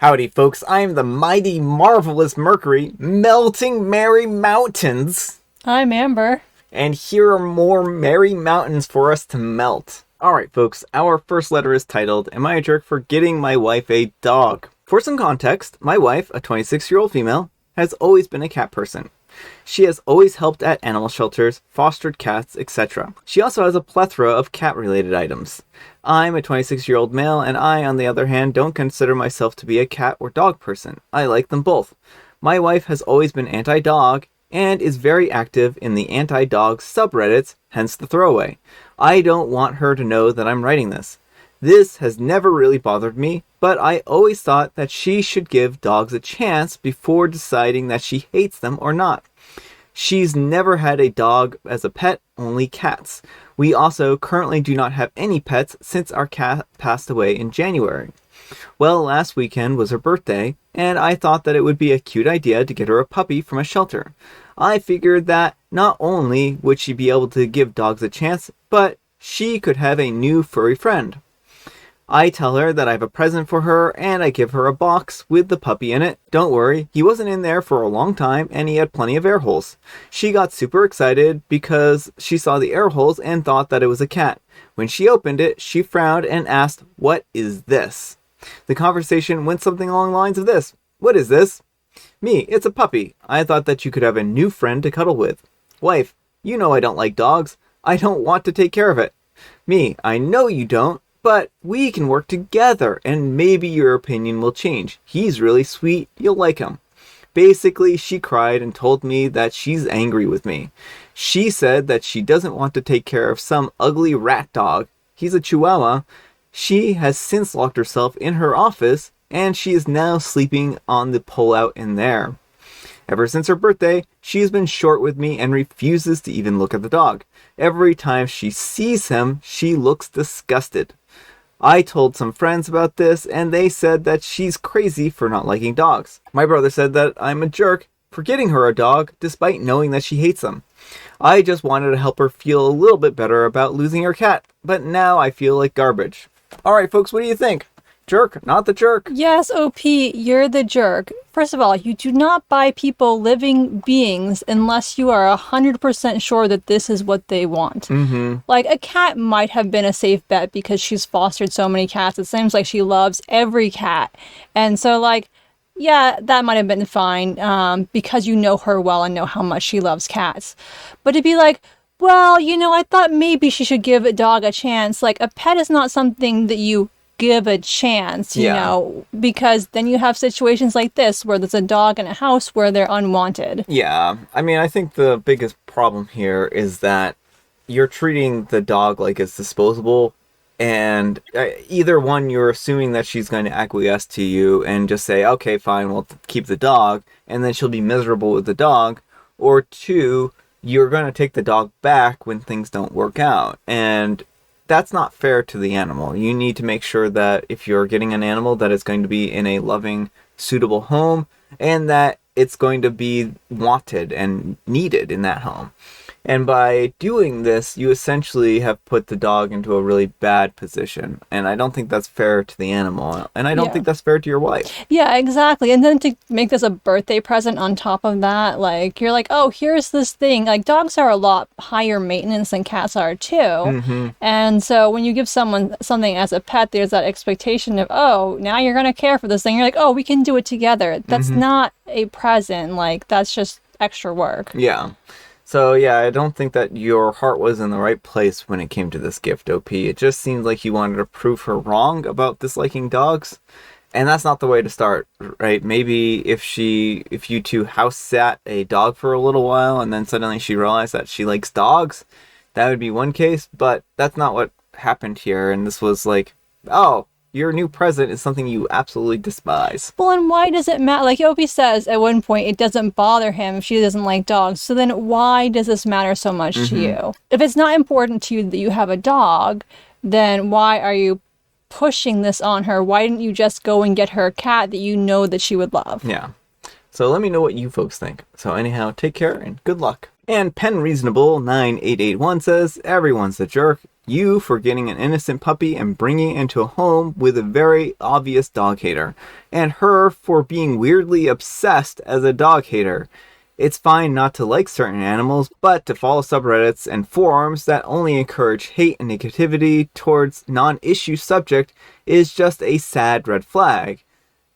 Howdy, folks. I am the mighty, marvelous Mercury, melting merry mountains. I'm Amber. And here are more merry mountains for us to melt. Alright, folks, our first letter is titled, Am I a Jerk for Getting My Wife a Dog? For some context, my wife, a 26-year-old female, has always been a cat person. She has always helped at animal shelters, fostered cats, etc. She also has a plethora of cat-related items. I'm a 26-year-old male, and I, on the other hand, don't consider myself to be a cat or dog person. I like them both. My wife has always been anti-dog, and is very active in the anti-dog subreddits, hence the throwaway. I don't want her to know that I'm writing this. This has never really bothered me, but I always thought that she should give dogs a chance before deciding that she hates them or not. She's never had a dog as a pet, only cats. We also currently do not have any pets since our cat passed away in January. Well, last weekend was her birthday, and I thought that it would be a cute idea to get her a puppy from a shelter. I figured that not only would she be able to give dogs a chance, but she could have a new furry friend. I tell her that I have a present for her, and I give her a box with the puppy in it. Don't worry, he wasn't in there for a long time, and he had plenty of air holes. She got super excited because she saw the air holes and thought that it was a cat. When she opened it, she frowned and asked, "What is this?" The conversation went something along the lines of this. "What is this?" "Me, it's a puppy. I thought that you could have a new friend to cuddle with." "Wife, you know I don't like dogs. I don't want to take care of it." "Me, I know you don't. But we can work together, and maybe your opinion will change. He's really sweet. You'll like him." Basically, she cried and told me that she's angry with me. She said that she doesn't want to take care of some ugly rat dog. He's a Chihuahua. She has since locked herself in her office, and she is now sleeping on the pullout in there. Ever since her birthday, she has been short with me and refuses to even look at the dog. Every time she sees him, she looks disgusted. I told some friends about this, and they said that she's crazy for not liking dogs. My brother said that I'm a jerk for getting her a dog, despite knowing that she hates them. I just wanted to help her feel a little bit better about losing her cat, but now I feel like garbage. Alright folks, what do you think? Jerk, not the jerk? Yes, OP, you're the jerk. First of all, you do not buy people living beings unless you are 100% sure that this is what they want. Like, a cat might have been a safe bet because she's fostered so many cats. It seems like she loves every cat. And so, like, yeah, that might have been fine because you know her well and know how much she loves cats. But to be like, well, you know, I thought maybe she should give a dog a chance. Like, a pet is not something that you give a chance, you know, because then you have situations like this where there's a dog in a house where they're unwanted. Yeah, I mean, I think the biggest problem here is that you're treating the dog like it's disposable, and either one, you're assuming that she's going to acquiesce to you and just say, okay, fine, we'll keep the dog, and then she'll be miserable with the dog, or two, you're going to take the dog back when things don't work out, and that's not fair to the animal. You need to make sure that if you're getting an animal, that it's going to be in a loving, suitable home, and that it's going to be wanted and needed in that home. And by doing this, you essentially have put the dog into a really bad position. And I don't think that's fair to the animal. And I don't think that's fair to your wife. Yeah, exactly. And then to make this a birthday present on top of that, like, you're like, oh, here's this thing. Like, dogs are a lot higher maintenance than cats are, too. And so when you give someone something as a pet, there's that expectation of, oh, now you're going to care for this thing. You're like, oh, we can do it together. That's not a present. Like, that's just extra work. Yeah. So, yeah, I don't think that your heart was in the right place when it came to this gift, OP. It just seemed like you wanted to prove her wrong about disliking dogs. And that's not the way to start, right? Maybe if you two house sat a dog for a little while and then suddenly she realized that she likes dogs, that would be one case. But that's not what happened here. And this was like, oh, your new present is something you absolutely despise. Well, and why does it matter? Like Opie says at one point, it doesn't bother him if she doesn't like dogs. So then why does this matter so much to you? If it's not important to you that you have a dog, then why are you pushing this on her? Why didn't you just go and get her a cat that you know that she would love? Yeah. So let me know what you folks think. So anyhow, take care and good luck. And Pen Reasonable 9881 says, everyone's a jerk. You for getting an innocent puppy and bringing it into a home with a very obvious dog hater. And her for being weirdly obsessed as a dog hater. It's fine not to like certain animals, but to follow subreddits and forums that only encourage hate and negativity towards non-issue subject is just a sad red flag.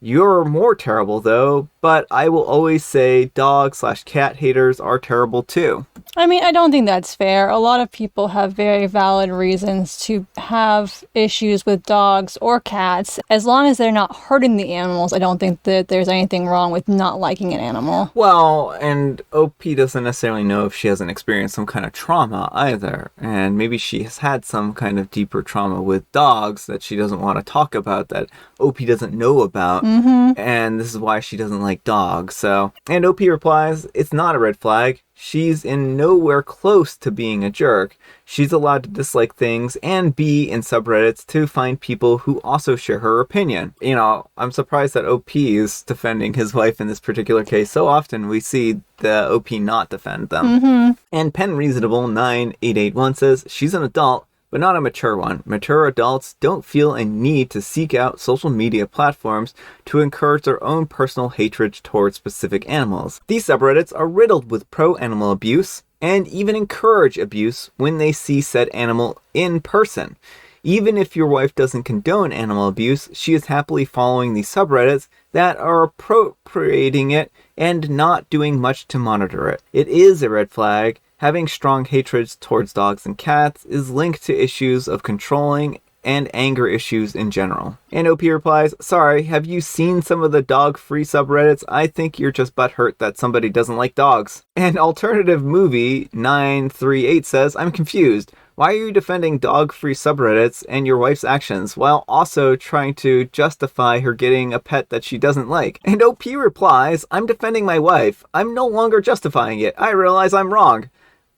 You're more terrible though, but I will always say dog/cat haters are terrible too. I mean, I don't think that's fair. A lot of people have very valid reasons to have issues with dogs or cats. As long as they're not hurting the animals, I don't think that there's anything wrong with not liking an animal. Well, and OP doesn't necessarily know if she hasn't experienced some kind of trauma either. And maybe she has had some kind of deeper trauma with dogs that she doesn't want to talk about, that OP doesn't know about. And this is why she doesn't like dogs. So, and OP replies, it's not a red flag. She's in nowhere close to being a jerk. She's allowed to dislike things and be in subreddits to find people who also share her opinion. You know, I'm surprised that OP is defending his wife in this particular case. So often we see the OP not defend them. And Pen Reasonable 9881 says, she's an adult, but not a mature one. Mature adults don't feel a need to seek out social media platforms to encourage their own personal hatred towards specific animals. These subreddits are riddled with pro-animal abuse and even encourage abuse when they see said animal in person. Even if your wife doesn't condone animal abuse, she is happily following these subreddits that are appropriating it and not doing much to monitor it. It is a red flag. Having strong hatreds towards dogs and cats is linked to issues of controlling and anger issues in general. And OP replies, sorry, have you seen some of the dog-free subreddits? I think you're just butthurt that somebody doesn't like dogs. And Alternative Movie 938 says, I'm confused. Why are you defending dog-free subreddits and your wife's actions while also trying to justify her getting a pet that she doesn't like? And OP replies, I'm defending my wife. I'm no longer justifying it. I realize I'm wrong.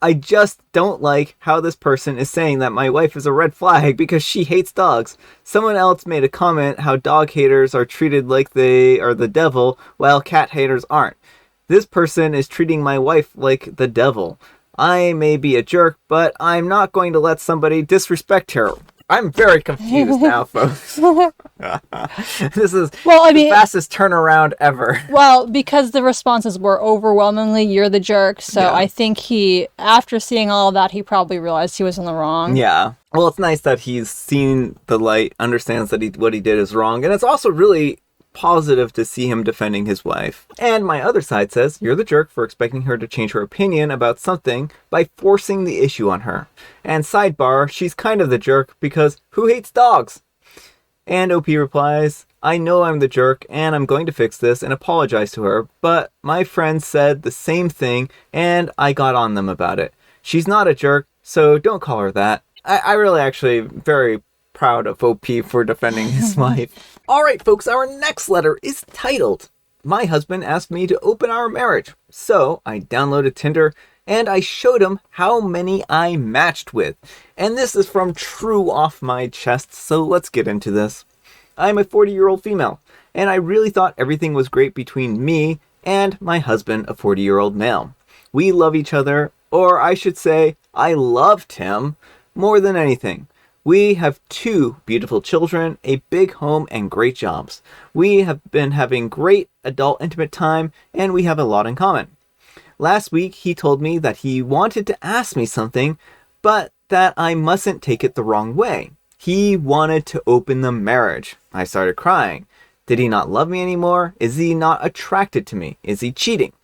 I just don't like how this person is saying that my wife is a red flag because she hates dogs. Someone else made a comment how dog haters are treated like they are the devil while cat haters aren't. This person is treating my wife like the devil. I may be a jerk, but I'm not going to let somebody disrespect her. I'm very confused now, folks. This is the fastest turnaround ever. Well, because the responses were overwhelmingly, you're the jerk. So I think after seeing all of that, he probably realized he was in the wrong. Yeah. Well, it's nice that he's seen the light, understands that what he did is wrong. And it's also really positive to see him defending his wife. And my other side says, you're the jerk for expecting her to change her opinion about something by forcing the issue on her. And sidebar, she's kind of the jerk because who hates dogs? And OP replies, I know I'm the jerk and I'm going to fix this and apologize to her, but my friends said the same thing and I got on them about it. She's not a jerk, so don't call her that. I really actually very proud of OP for defending his wife. Alright folks, our next letter is titled, My husband asked me to open our marriage. So I downloaded Tinder and I showed him how many I matched with. And this is from true off my chest, so let's get into this. I'm a 40-year-old female, and I really thought everything was great between me and my husband, a 40-year-old male. We love each other, or I should say, I loved him more than anything. We have 2 beautiful children, a big home, and great jobs. We have been having great adult intimate time, and we have a lot in common. Last week, he told me that he wanted to ask me something, but that I mustn't take it the wrong way. He wanted to open the marriage. I started crying. Did he not love me anymore? Is he not attracted to me? Is he cheating?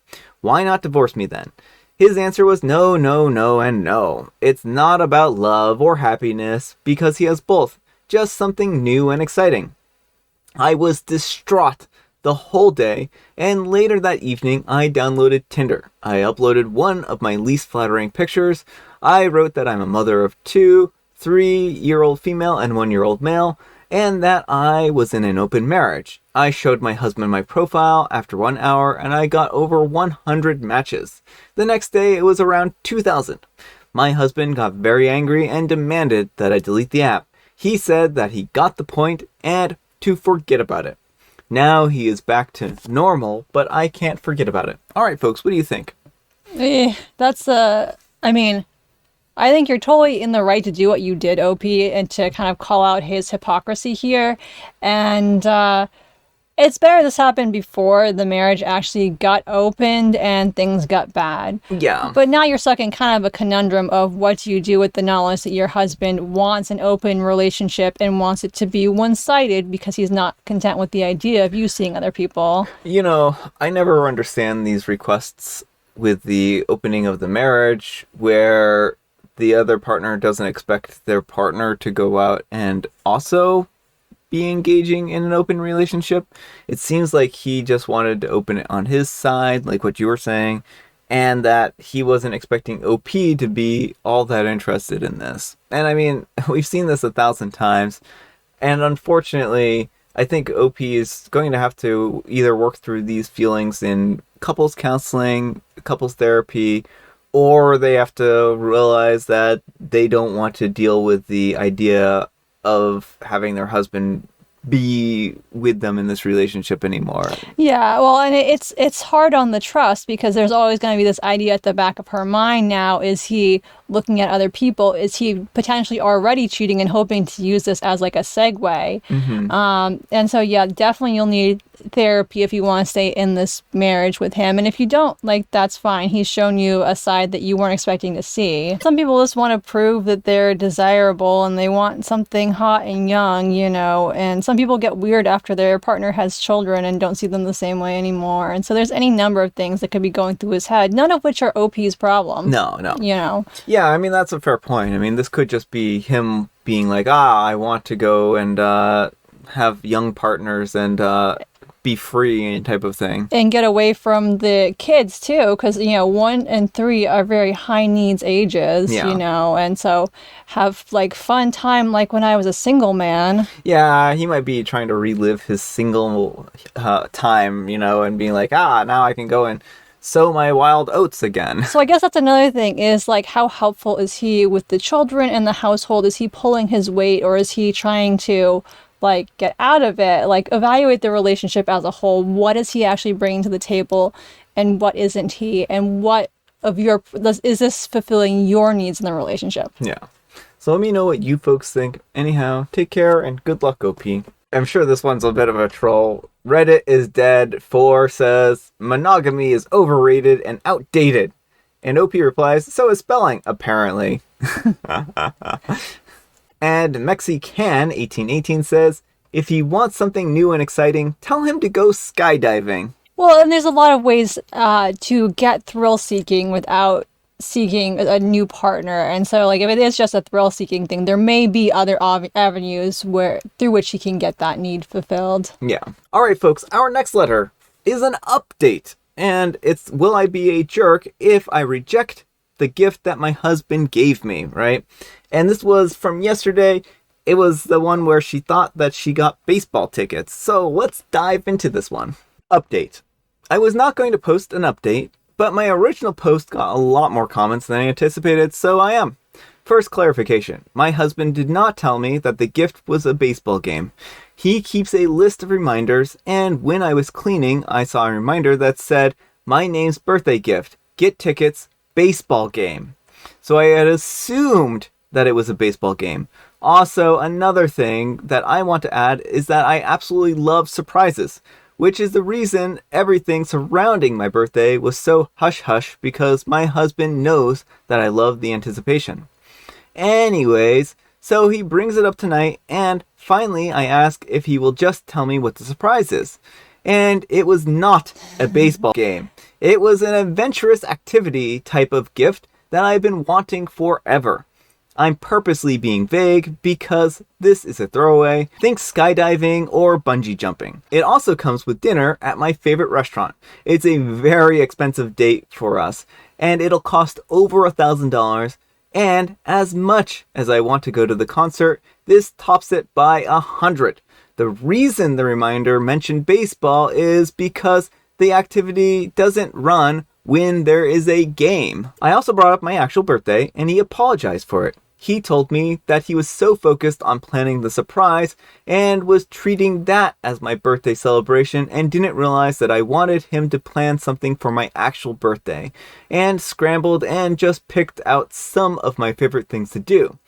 Why not divorce me then? His answer was no, no, no, and no. It's not about love or happiness because he has both. Just something new and exciting. I was distraught the whole day, and later that evening I downloaded Tinder. I uploaded one of my least flattering pictures. I wrote that I'm a mother of 2, 3-year-old female and 1-year-old male, and that I was in an open marriage. I showed my husband my profile after 1 hour and I got over 100 matches. The next day it was around 2,000. My husband got very angry and demanded that I delete the app. He said that he got the point and to forget about it. Now he is back to normal, but I can't forget about it. Alright folks, what do you think? I think you're totally in the right to do what you did, OP, and to kind of call out his hypocrisy here. And it's better this happened before the marriage actually got opened and things got bad. Yeah. But now you're stuck in kind of a conundrum of what do you do with the knowledge that your husband wants an open relationship and wants it to be one-sided because he's not content with the idea of you seeing other people. You know, I never understand these requests with the opening of the marriage where the other partner doesn't expect their partner to go out and also be engaging in an open relationship. It seems like he just wanted to open it on his side, like what you were saying, and that he wasn't expecting OP to be all that interested in this. And I mean, we've seen this 1,000 times, and unfortunately, I think OP is going to have to either work through these feelings in couples counseling, couples therapy, or they have to realize that they don't want to deal with the idea of having their husband be with them in this relationship anymore. Yeah, well, and it's hard on the trust because there's always going to be this idea at the back of her mind now, is he looking at other people? Is he potentially already cheating and hoping to use this as like a segue? Mm-hmm. And so, yeah, definitely you'll need therapy if you want to stay in this marriage with him. And if you don't, like, that's fine. He's shown you a side that you weren't expecting to see. Some people just want to prove that they're desirable and they want something hot and young, you know, and some people get weird after their partner has children and don't see them the same way anymore. And so there's any number of things that could be going through his head, none of which are OP's problem. No. You know? Yeah, I mean, that's a fair point. I mean, this could just be him being like, I want to go and have young partners and be free type of thing. And get away from the kids too, because, you know, 1 and 3 are very high needs ages, Yeah. you know, and so have like fun time like when I was a single man. Yeah, he might be trying to relive his single time, you know, and being like, now I can go and sow my wild oats again. So I guess that's another thing, is like, how helpful is he with the children and the household? Is he pulling his weight, or is he trying to like get out of it? Like, evaluate the relationship as a whole. What is he actually bringing to the table, and what isn't he, and what of your is this fulfilling your needs in the relationship? Yeah. So let me know what you folks think. Anyhow, take care and good luck, OP. I'm sure this one's a bit of a troll. Reddit is dead 4 says monogamy is overrated and outdated. And OP replies, so is spelling, apparently. And Mexican 1818 says, if he wants something new and exciting, tell him to go skydiving. Well, and there's a lot of ways to get thrill seeking without seeking a new partner. And so, like, if it is just a thrill seeking thing, there may be other avenues through which he can get that need fulfilled. Yeah. All right, folks, our next letter is an update. And it's, will I be a jerk if I reject the gift that my husband gave me, right? And this was from yesterday. It was the one where she thought that she got baseball tickets. So let's dive into this one. Update. I was not going to post an update, but my original post got a lot more comments than I anticipated, so I am. First clarification. My husband did not tell me that the gift was a baseball game. He keeps a list of reminders, and when I was cleaning, I saw a reminder that said, my name's birthday gift, get tickets, baseball game. So I had assumed that it was a baseball game. Also, another thing that I want to add is that I absolutely love surprises, which is the reason everything surrounding my birthday was so hush-hush, because my husband knows that I love the anticipation. Anyways, so he brings it up tonight, and finally I ask if he will just tell me what the surprise is. And it was not a baseball game. It was an adventurous activity type of gift that I've been wanting forever. I'm purposely being vague because this is a throwaway. Think skydiving or bungee jumping. It also comes with dinner at my favorite restaurant. It's a very expensive date for us, and it'll cost over $1,000. And as much as I want to go to the concert, this tops it by 100. The reason the reminder mentioned baseball is because the activity doesn't run when there is a game. I also brought up my actual birthday, and he apologized for it. he told me that he was so focused on planning the surprise and was treating that as my birthday celebration and didn't realize that I wanted him to plan something for my actual birthday, and scrambled and just picked out some of my favorite things to do.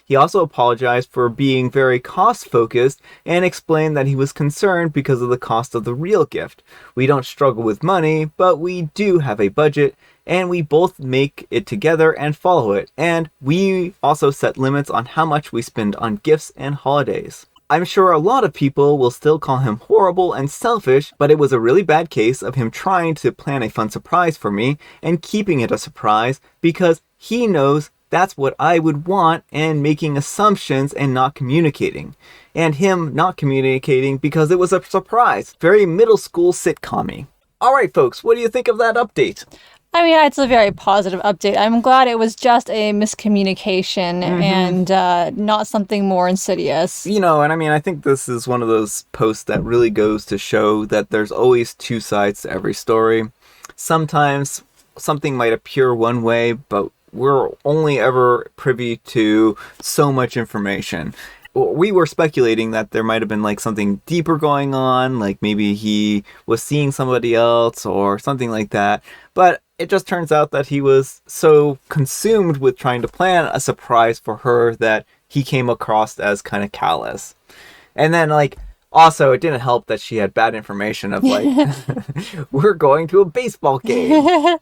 He also apologized for being very cost-focused and explained that he was concerned because of the cost of the real gift. We don't struggle with money, but we do have a budget, and we both make it together and follow it. And we also set limits on how much we spend on gifts and holidays. I'm sure a lot of people will still call him horrible and selfish, but it was a really bad case of him trying to plan a fun surprise for me and keeping it a surprise because he knows that's what I would want, and making assumptions and not communicating. And him not communicating because it was a surprise. Very middle school sitcom-y. Alright folks, what do you think of that update? I mean, it's a very positive update. I'm glad it was just a miscommunication and not something more insidious. You know, and I mean, I think this is one of those posts that really goes to show that there's always two sides to every story. Sometimes something might appear one way, but we're only ever privy to so much information. We were speculating that there might have been like something deeper going on, like maybe he was seeing somebody else or something like that. But it just turns out that he was so consumed with trying to plan a surprise for her that he came across as kind of callous. And then like, also, it didn't help that she had bad information of like, we're going to a baseball game.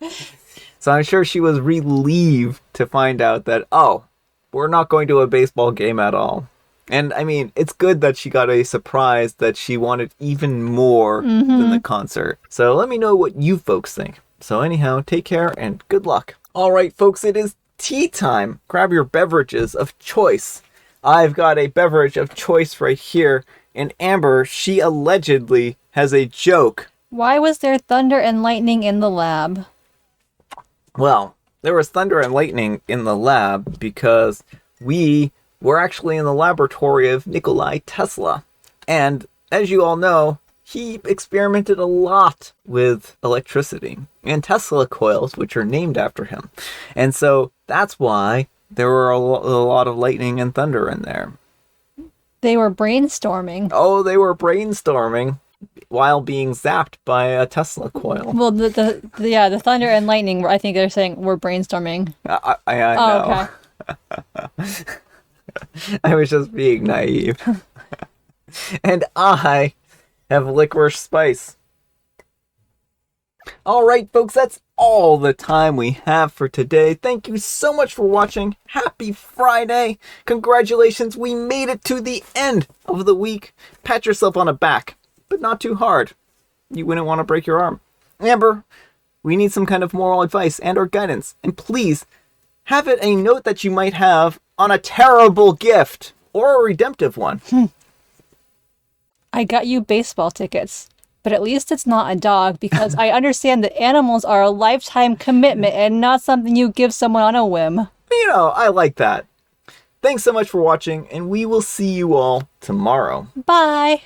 So I'm sure she was relieved to find out that, oh, we're not going to a baseball game at all. And I mean, it's good that she got a surprise that she wanted even more than the concert. So let me know what you folks think. So anyhow, take care and good luck. All right, folks, it is tea time. Grab your beverages of choice. I've got a beverage of choice right here. And Amber, she allegedly has a joke. Why was there thunder and lightning in the lab? Well, there was thunder and lightning in the lab because we were actually in the laboratory of Nikola Tesla. And as you all know, he experimented a lot with electricity and Tesla coils, which are named after him. And so that's why there were a lot of lightning and thunder in there. They were brainstorming. Oh, they were brainstorming while being zapped by a Tesla coil. Well, the thunder and lightning, I think they're saying we're brainstorming. I know. Okay. I was just being naive. And I have licorice spice. Alright folks, that's all the time we have for today. Thank you so much for watching. Happy Friday. Congratulations, we made it to the end of the week. Pat yourself on the back, but not too hard. You wouldn't want to break your arm. Amber, we need some kind of moral advice and or guidance. And please, have it a note that you might have on a terrible gift or a redemptive one. I got you baseball tickets. But at least it's not a dog, because I understand that animals are a lifetime commitment and not something you give someone on a whim. You know, I like that. Thanks so much for watching, and we will see you all tomorrow. Bye!